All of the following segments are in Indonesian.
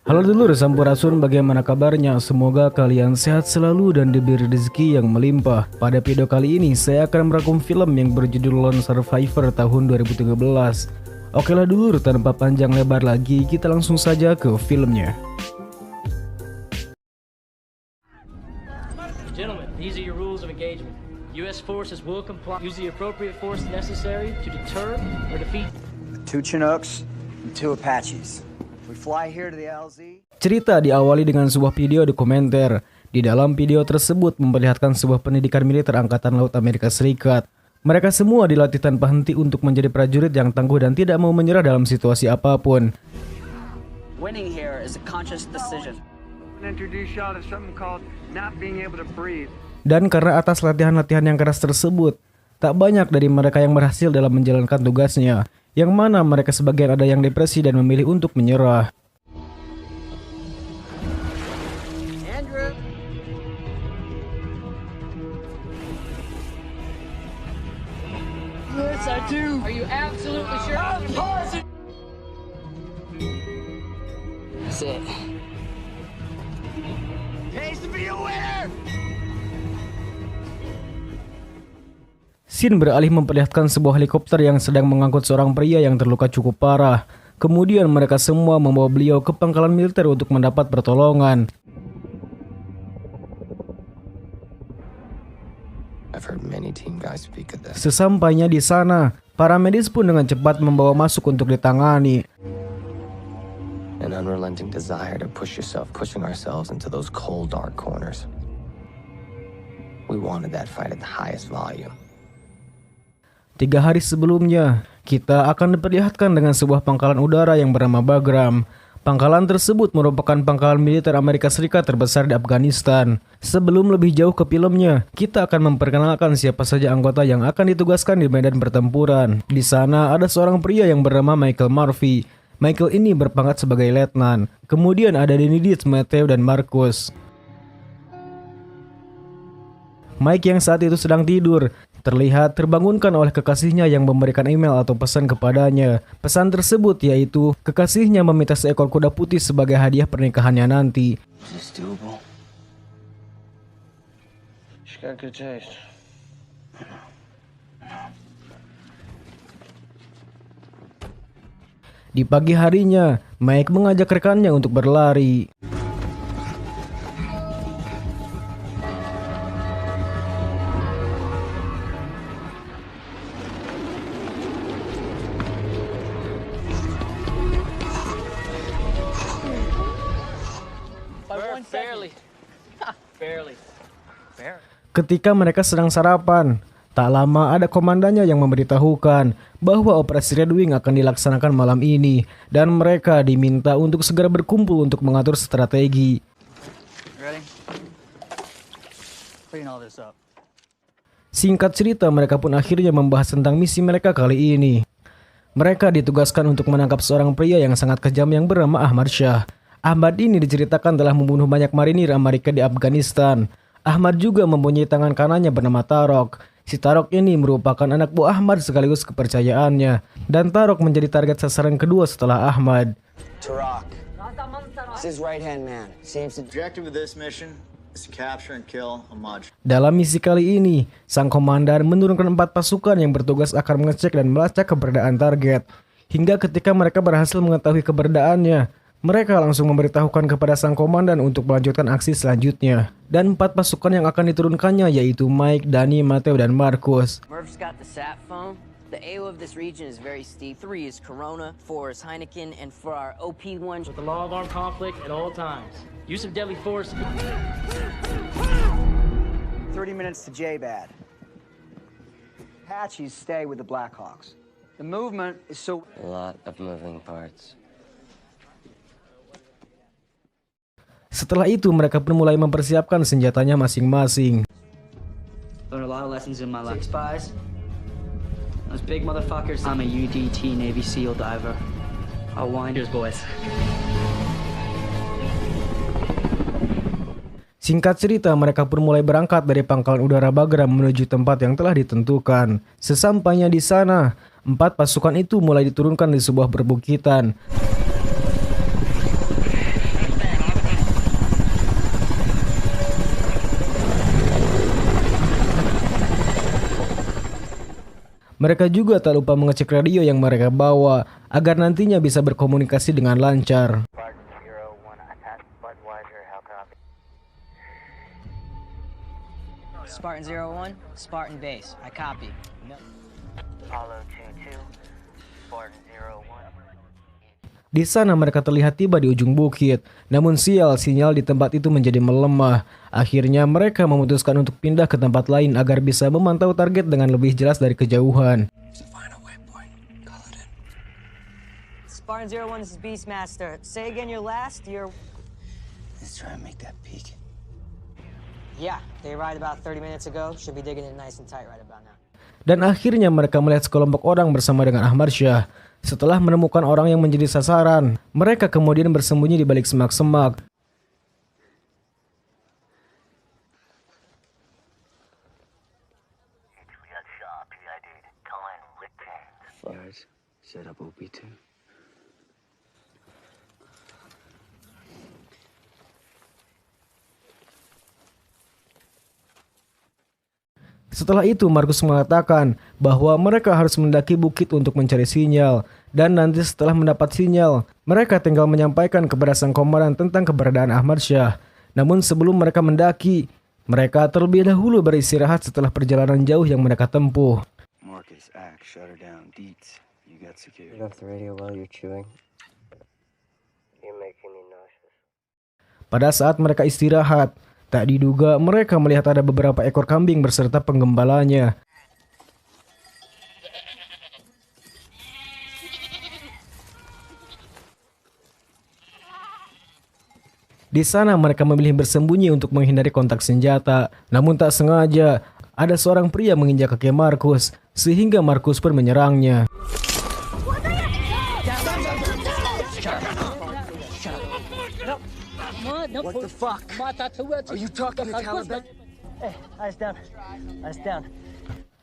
Halo dulur Sampurasun, bagaimana kabarnya? Semoga kalian sehat selalu dan diberi rezeki yang melimpah. Pada video kali ini saya akan merangkum film yang berjudul Lone Survivor tahun 2013. Oke lah dulur, tanpa panjang lebar lagi kita langsung saja ke filmnya. Gentlemen, these are your rules of engagement. U.S. forces will comply. Use the appropriate force necessary to deter or defeat. 2 Chinooks and 2 Apaches. We fly here to the LZ. Cerita diawali dengan sebuah video dokumenter. Di dalam video tersebut memperlihatkan sebuah pendidikan militer Angkatan Laut Amerika Serikat. Mereka semua dilatih tanpa henti untuk menjadi prajurit yang tangguh dan tidak mau menyerah dalam situasi apapun. Winning here is a conscious decision. Introduce y'all to something called not being able to breathe. Dan karena atas latihan-latihan yang keras tersebut, tak banyak dari mereka yang berhasil dalam menjalankan tugasnya, yang mana mereka sebagian ada yang depresi dan memilih untuk menyerah. Andrew. Yes, I do. Are you absolutely sure? Of course. That's it. Pays to be a winner. Scene beralih memperlihatkan sebuah helikopter yang sedang mengangkut seorang pria yang terluka cukup parah. Kemudian mereka semua membawa beliau ke pangkalan militer untuk mendapat pertolongan. I've heard many team guys speak of this. Sesampainya di sana, para medis pun dengan cepat membawa masuk untuk ditangani. An unrelenting desire to push yourself, pushing ourselves into those cold, dark corners. We wanted that fight at the highest volume. 3 hari sebelumnya, kita akan diperlihatkan dengan sebuah pangkalan udara yang bernama Bagram. Pangkalan tersebut merupakan pangkalan militer Amerika Serikat terbesar di Afghanistan. Sebelum lebih jauh ke filmnya, kita akan memperkenalkan siapa saja anggota yang akan ditugaskan di medan pertempuran. Di sana ada seorang pria yang bernama Michael Murphy. Michael ini berpangkat sebagai letnan. Kemudian ada Danny Deeds, Matthew, dan Marcus. Mike yang saat itu sedang tidur terlihat terbangunkan oleh kekasihnya yang memberikan email atau pesan kepadanya. Pesan tersebut yaitu kekasihnya meminta seekor kuda putih sebagai hadiah pernikahannya nanti. Is this doable? She's got good taste. Di pagi harinya, Mike mengajak rekannya untuk berlari. Barely. Ketika mereka sedang sarapan, tak lama ada komandannya yang memberitahukan bahwa operasi Red Wing akan dilaksanakan malam ini dan mereka diminta untuk segera berkumpul untuk mengatur strategi. Ready? Clean all this up. Singkat cerita, mereka pun akhirnya membahas tentang misi mereka kali ini. Mereka ditugaskan untuk menangkap seorang pria yang sangat kejam yang bernama Ahmad Shah. Ahmad ini diceritakan telah membunuh banyak marinir Amerika di Afghanistan. Ahmad juga mempunyai tangan kanannya bernama Tarok. Si Tarok ini merupakan anak buah Ahmad sekaligus kepercayaannya. Dan Tarok menjadi target sasaran kedua setelah Ahmad. Tarak. This is right-hand man. Seems to Objective of this mission is to capture and kill Ahmad. Dalam misi kali ini, sang komandan menurunkan 4 pasukan yang bertugas akan mengecek dan melacak keberadaan target. Hingga ketika mereka berhasil mengetahui keberadaannya, mereka langsung memberitahukan kepada sang komandan untuk melanjutkan aksi selanjutnya. Dan 4 pasukan yang akan diturunkannya yaitu Mike, Danny, Matthew, dan Marcus. Murph's got the sat phone. The AO of this region is very steep. 3 is Corona, 4 is Heineken, and for our OP1... With the law of armed conflict at all times. Use of deadly force. 30 minutes to J-Bad. Apaches stay with the Blackhawks. The movement is so... A lot of moving parts. Setelah itu mereka pun mulai mempersiapkan senjatanya masing-masing. Learned a lot of lessons in my life. Spies. Those big motherfuckers. I'm a UDT Navy SEAL diver. I'll wind yours, boys. Singkat cerita, mereka pun mulai berangkat dari pangkalan udara Bagram menuju tempat yang telah ditentukan. Sesampainya di sana, 4 pasukan itu mulai diturunkan di sebuah perbukitan. Mereka juga tak lupa mengecek radio yang mereka bawa agar nantinya bisa berkomunikasi dengan lancar. Spartan 01, Spartan base. I copy. Apollo 22, Spartan 01. Di sana mereka terlihat tiba di ujung bukit, namun sinyal di tempat itu menjadi melemah. Akhirnya mereka memutuskan untuk pindah ke tempat lain agar bisa memantau target dengan lebih jelas dari kejauhan. Spartan 01, this is Beastmaster. Say again your last, your... Let's try and make that peak. Yeah, they arrived about 30 minutes ago. Should be digging it nice and tight right about now. Dan akhirnya mereka melihat sekelompok orang bersama dengan Ahmad Shah. Setelah menemukan orang yang menjadi sasaran, mereka kemudian bersembunyi di balik semak-semak. Setelah itu Markus mengatakan bahwa mereka harus mendaki bukit untuk mencari sinyal, dan nanti setelah mendapat sinyal, mereka tinggal menyampaikan kepada sang komandan tentang keberadaan Ahmad Shah. Namun sebelum mereka mendaki, mereka terlebih dahulu beristirahat setelah perjalanan jauh yang mereka tempuh. Marcus, Axe, shut her down. Deets, you got security. Turn off the radio while you're chewing. You're making me nauseous. Pada saat mereka istirahat, tak diduga mereka melihat ada beberapa ekor kambing beserta penggembalanya. Di sana mereka memilih bersembunyi untuk menghindari kontak senjata. Namun tak sengaja, ada seorang pria menginjak kaki Markus, sehingga Markus pun menyerangnya. What the fuck? Are you talking to Taliban? Eyes down. Eyes down.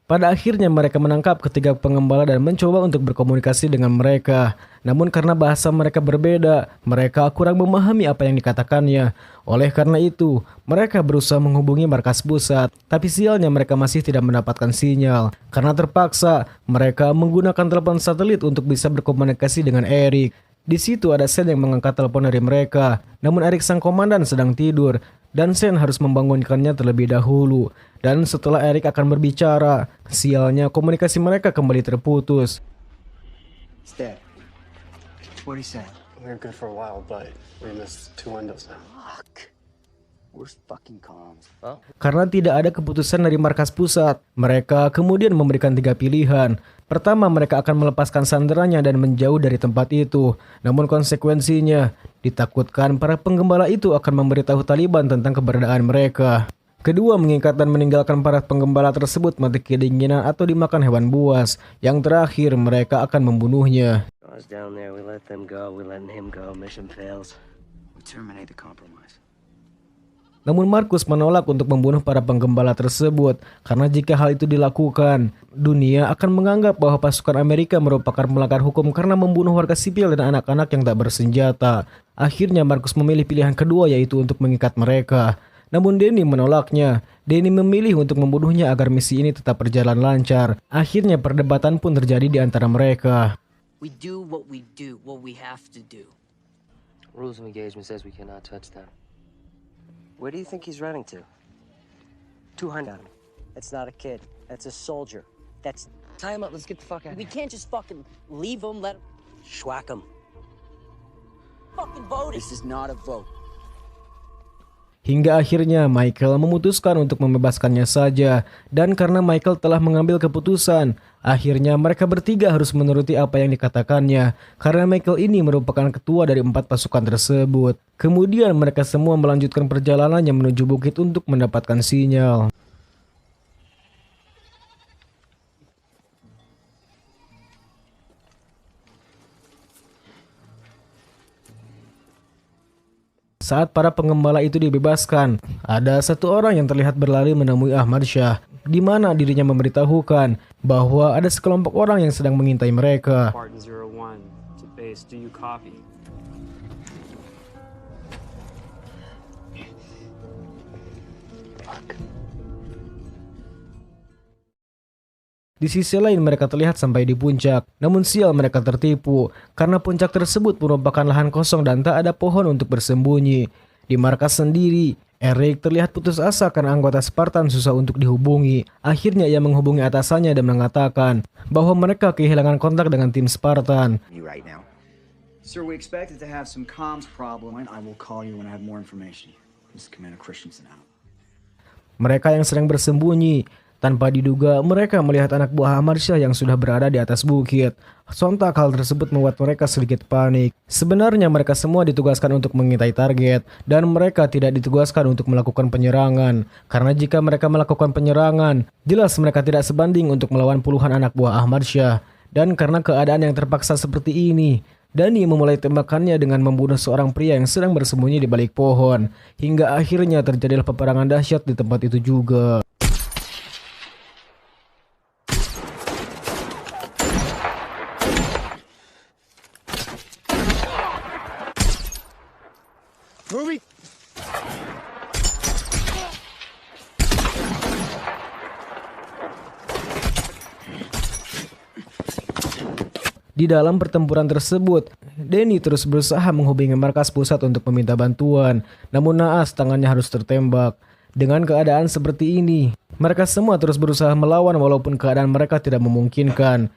Pada akhirnya mereka menangkap ketiga pengembala dan mencoba untuk berkomunikasi dengan mereka. Namun karena bahasa mereka berbeda, mereka kurang memahami apa yang dikatakannya. Oleh karena itu, mereka berusaha menghubungi markas pusat. Tapi sialnya mereka masih tidak mendapatkan sinyal. Karena terpaksa, mereka menggunakan telepon satelit untuk bisa berkomunikasi dengan Eric. Di situ ada Sen yang mengangkat telepon dari mereka. Namun Eric sang komandan sedang tidur dan Sen harus membangunkannya terlebih dahulu. Dan setelah Eric akan berbicara, sialnya komunikasi mereka kembali terputus. It's dead. What he said? We were good for a while, but we missed 2 windows now. Fuck. Where's fucking comms? Karena tidak ada keputusan dari markas pusat, mereka kemudian memberikan 3 pilihan. Pertama, mereka akan melepaskan sanderanya dan menjauh dari tempat itu. Namun konsekuensinya, ditakutkan para penggembala itu akan memberitahu Taliban tentang keberadaan mereka. Kedua, mengikat dan meninggalkan para penggembala tersebut mati kedinginan atau dimakan hewan buas. Yang terakhir, mereka akan membunuhnya. Down there, we let them go, we let him go, mission fails. We terminate the compromise. Namun Markus menolak untuk membunuh para penggembala tersebut karena jika hal itu dilakukan, dunia akan menganggap bahwa pasukan Amerika merupakan melanggar hukum karena membunuh warga sipil dan anak-anak yang tak bersenjata. Akhirnya Markus memilih pilihan kedua, yaitu untuk mengikat mereka. Namun Danny menolaknya. Danny memilih untuk membunuhnya agar misi ini tetap berjalan lancar. Akhirnya perdebatan pun terjadi di antara mereka. We do, what we have to do. Rules of engagement says we cannot touch them. Where do you think he's running to? 200. That's not a kid. That's a soldier. That's... Tie him up. Let's get the fuck out of We here. can't just fucking leave him, let him Schwack him. fucking vote it. This is not a vote. Hingga akhirnya Michael memutuskan untuk membebaskannya saja. Dan karena Michael telah mengambil keputusan, akhirnya mereka bertiga harus menuruti apa yang dikatakannya. Karena Michael ini merupakan ketua dari 4 pasukan tersebut. Kemudian mereka semua melanjutkan perjalanannya menuju bukit untuk mendapatkan sinyal. Saat para pengembala itu dibebaskan, ada satu orang yang terlihat berlari menemui Ahmad Shah, di mana dirinya memberitahukan bahwa ada sekelompok orang yang sedang mengintai mereka. Spartan 01 to base, do you copy? Di sisi lain mereka terlihat sampai di puncak. Namun sial mereka tertipu, karena puncak tersebut merupakan lahan kosong dan tak ada pohon untuk bersembunyi. Di markas sendiri, Eric terlihat putus asa karena anggota Spartan susah untuk dihubungi. Akhirnya ia menghubungi atasannya dan mengatakan bahwa mereka kehilangan kontak dengan tim Spartan. Right now. Sir, we expected to have some comms problem, and I will call you when I have more information. This is Commander Christensen out. Mereka yang sedang bersembunyi. Tanpa diduga, mereka melihat anak buah Ahmad Shah yang sudah berada di atas bukit. Sontak hal tersebut membuat mereka sedikit panik. Sebenarnya mereka semua ditugaskan untuk mengintai target, dan mereka tidak ditugaskan untuk melakukan penyerangan. Karena jika mereka melakukan penyerangan, jelas mereka tidak sebanding untuk melawan puluhan anak buah Ahmad Shah. Dan karena keadaan yang terpaksa seperti ini, Dani memulai tembakannya dengan membunuh seorang pria yang sedang bersembunyi di balik pohon. Hingga akhirnya terjadilah peperangan dahsyat di tempat itu juga. Di dalam pertempuran tersebut, Danny terus berusaha menghubungi markas pusat untuk meminta bantuan. Namun naas tangannya harus tertembak. Dengan keadaan seperti ini, mereka semua terus berusaha melawan walaupun keadaan mereka tidak memungkinkan.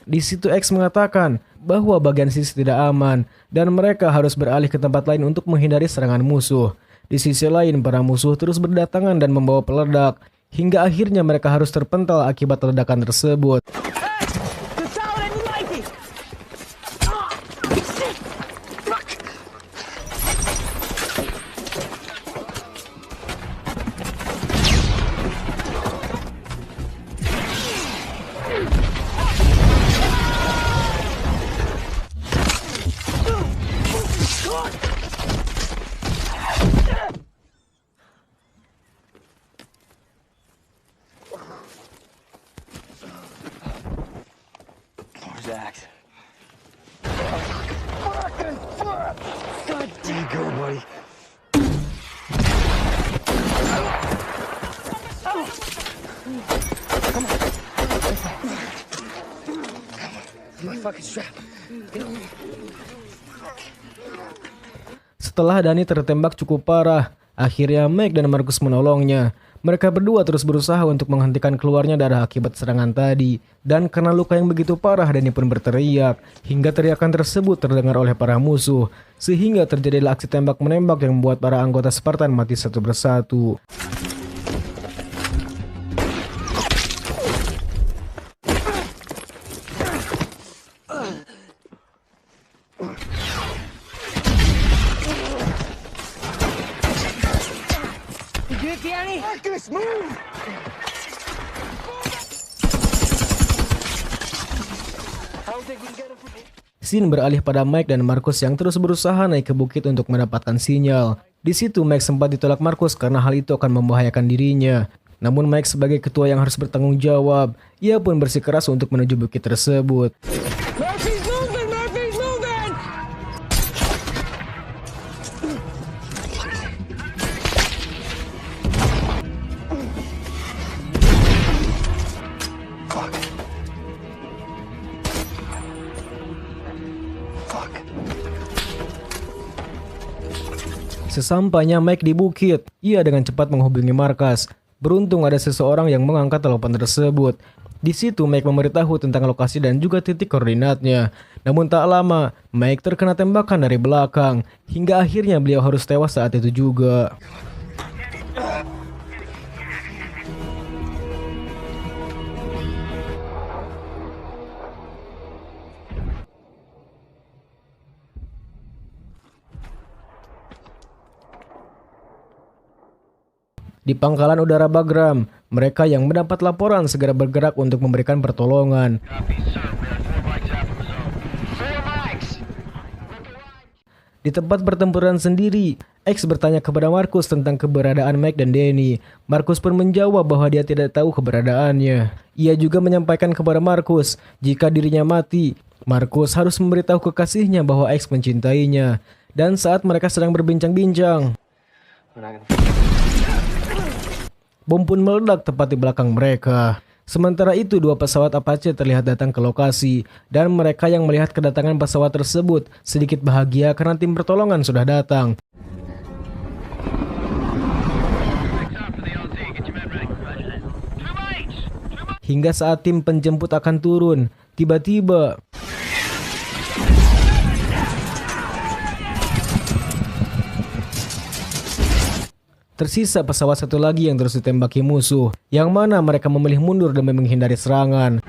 Di situ X mengatakan bahwa bagian sisi tidak aman dan mereka harus beralih ke tempat lain untuk menghindari serangan musuh. Di sisi lain, para musuh terus berdatangan dan membawa peledak, hingga akhirnya mereka harus terpental akibat ledakan tersebut. God, there you go, buddy. Come on. My fucking strap. Setelah Dani tertembak cukup parah, akhirnya Mike dan Marcus menolongnya. Mereka berdua terus berusaha untuk menghentikan keluarnya darah akibat serangan tadi. Dan karena luka yang begitu parah, Dani pun berteriak. Hingga teriakan tersebut terdengar oleh para musuh. Sehingga terjadilah aksi tembak-menembak yang membuat para anggota Spartan mati satu persatu. Marcus, move! Scene beralih pada Mike dan Marcus yang terus berusaha naik ke bukit untuk mendapatkan sinyal. Di situ Mike sempat ditolak Marcus karena hal itu akan membahayakan dirinya. Namun Mike sebagai ketua yang harus bertanggung jawab, ia pun bersikeras untuk menuju bukit tersebut. Murphy's moving! Murphy's moving! Sesampainya Mike di bukit, ia dengan cepat menghubungi markas. Beruntung ada seseorang yang mengangkat telepon tersebut. Di situ Mike memberitahu tentang lokasi dan juga titik koordinatnya. Namun tak lama, Mike terkena tembakan dari belakang. Hingga akhirnya beliau harus tewas saat itu juga. Di pangkalan udara Bagram, mereka yang mendapat laporan segera bergerak untuk memberikan pertolongan. Di tempat pertempuran sendiri, X bertanya kepada Marcus tentang keberadaan Mike dan Danny. Marcus pun menjawab bahwa dia tidak tahu keberadaannya. Ia juga menyampaikan kepada Marcus jika dirinya mati, Marcus harus memberitahu kekasihnya bahwa X mencintainya. Dan saat mereka sedang berbincang-bincang, bom pun meledak tepat di belakang mereka. Sementara itu, 2 pesawat Apache terlihat datang ke lokasi, dan mereka yang melihat kedatangan pesawat tersebut sedikit bahagia karena tim pertolongan sudah datang. Hingga saat tim penjemput akan turun, tiba-tiba tersisa pesawat satu lagi yang terus ditembaki musuh, yang mana mereka memilih mundur demi menghindari serangan.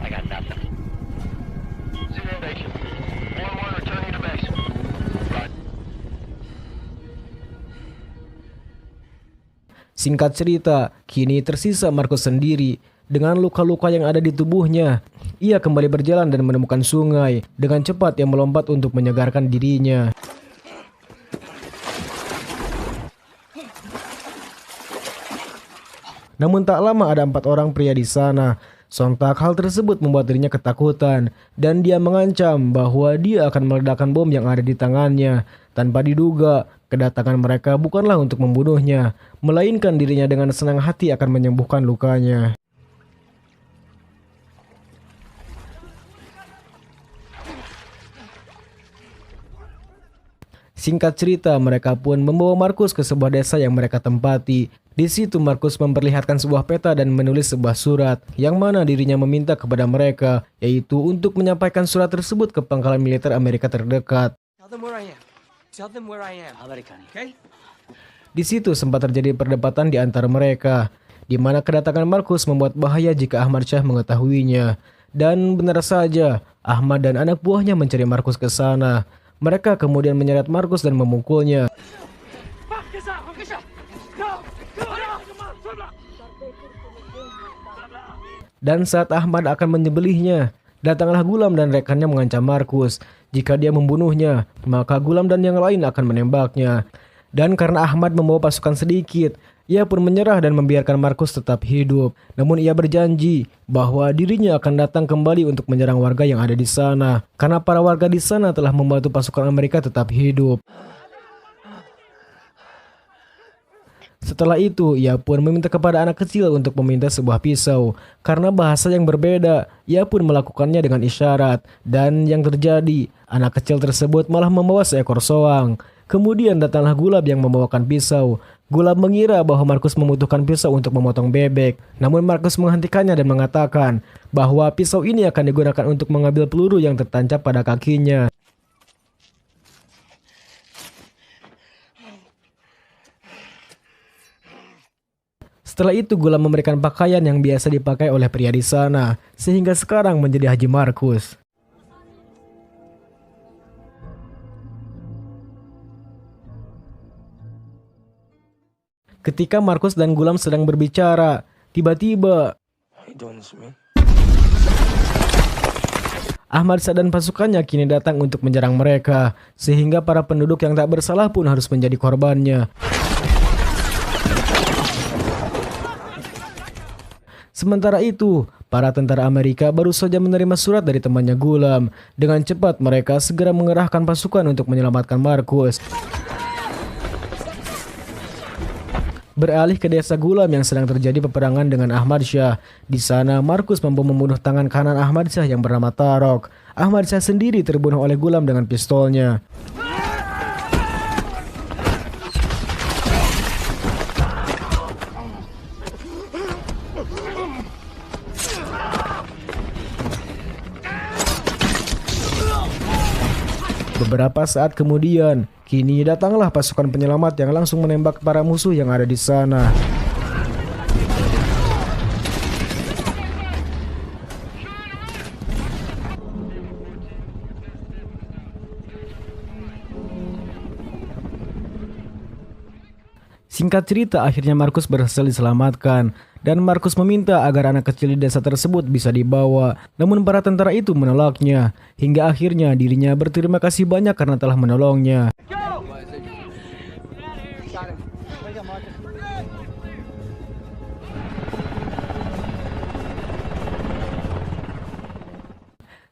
I got nothing. Zero base. 1-1 returning to base. Singkat cerita, kini tersisa Marcus sendiri dengan luka-luka yang ada di tubuhnya. Ia kembali berjalan dan menemukan sungai dengan cepat yang melompat untuk menyegarkan dirinya. Namun tak lama ada 4 orang pria di sana. Sontak hal tersebut membuat dirinya ketakutan dan dia mengancam bahwa dia akan meledakkan bom yang ada di tangannya. Tanpa diduga, kedatangan mereka bukanlah untuk membunuhnya, melainkan dirinya dengan senang hati akan menyembuhkan lukanya. Singkat cerita, mereka pun membawa Marcus ke sebuah desa yang mereka tempati. Di situ Marcus memperlihatkan sebuah peta dan menulis sebuah surat, yang mana dirinya meminta kepada mereka, yaitu untuk menyampaikan surat tersebut ke pangkalan militer Amerika terdekat. Di situ sempat terjadi perdebatan di antara mereka, di mana kedatangan Marcus membuat bahaya jika Ahmad Shah mengetahuinya. Dan benar saja, Ahmad dan anak buahnya mencari Marcus ke sana. Mereka kemudian menyeret Marcus dan memukulnya. Dan saat Ahmad akan menyembelihnya, datanglah Gulam dan rekannya mengancam Marcus. Jika dia membunuhnya, maka Gulam dan yang lain akan menembaknya. Dan karena Ahmad membawa pasukan sedikit, ia pun menyerah dan membiarkan Marcus tetap hidup. Namun ia berjanji bahwa dirinya akan datang kembali untuk menyerang warga yang ada di sana, karena para warga di sana telah membantu pasukan Amerika tetap hidup. Setelah itu, ia pun meminta kepada anak kecil untuk meminta sebuah pisau. Karena bahasa yang berbeda, ia pun melakukannya dengan isyarat. Dan yang terjadi, anak kecil tersebut malah membawa seekor soang. Kemudian datanglah Gulab yang membawakan pisau. Gulab mengira bahwa Marcus membutuhkan pisau untuk memotong bebek. Namun Marcus menghentikannya dan mengatakan bahwa pisau ini akan digunakan untuk mengambil peluru yang tertancap pada kakinya. Setelah itu Gulam memberikan pakaian yang biasa dipakai oleh pria di sana, sehingga sekarang menjadi Haji Marcus. Ketika Marcus dan Gulam sedang berbicara, tiba-tiba Ahmad Shah dan pasukannya kini datang untuk menyerang mereka, sehingga para penduduk yang tak bersalah pun harus menjadi korbannya. Sementara itu, para tentara Amerika baru saja menerima surat dari temannya Gulam. Dengan cepat mereka segera mengerahkan pasukan untuk menyelamatkan Marcus. Beralih ke desa Gulam yang sedang terjadi peperangan dengan Ahmad Shah. Di sana Marcus mampu membunuh tangan kanan Ahmad Shah yang bernama Tarok. Ahmad Shah sendiri terbunuh oleh Gulam dengan pistolnya. Beberapa saat kemudian, kini datanglah pasukan penyelamat yang langsung menembak para musuh yang ada di sana. Singkat cerita, akhirnya Markus berhasil diselamatkan, dan Markus meminta agar anak kecil di desa tersebut bisa dibawa. Namun para tentara itu menolaknya, hingga akhirnya dirinya berterima kasih banyak karena telah menolongnya.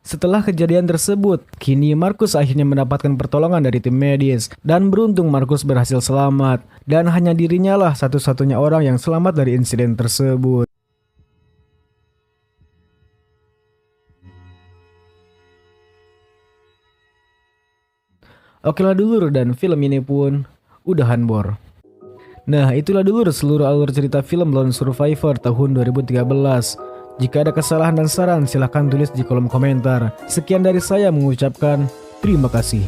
Setelah kejadian tersebut, kini Markus akhirnya mendapatkan pertolongan dari tim medis, dan beruntung Markus berhasil selamat, dan hanya dirinya lah satu-satunya orang yang selamat dari insiden tersebut. Okelah dulur, dan film ini pun udahan bor. Nah, itulah dulur seluruh alur cerita film Lone Survivor tahun 2013. Jika ada kesalahan dan saran, silahkan tulis di kolom komentar. Sekian dari saya mengucapkan terima kasih.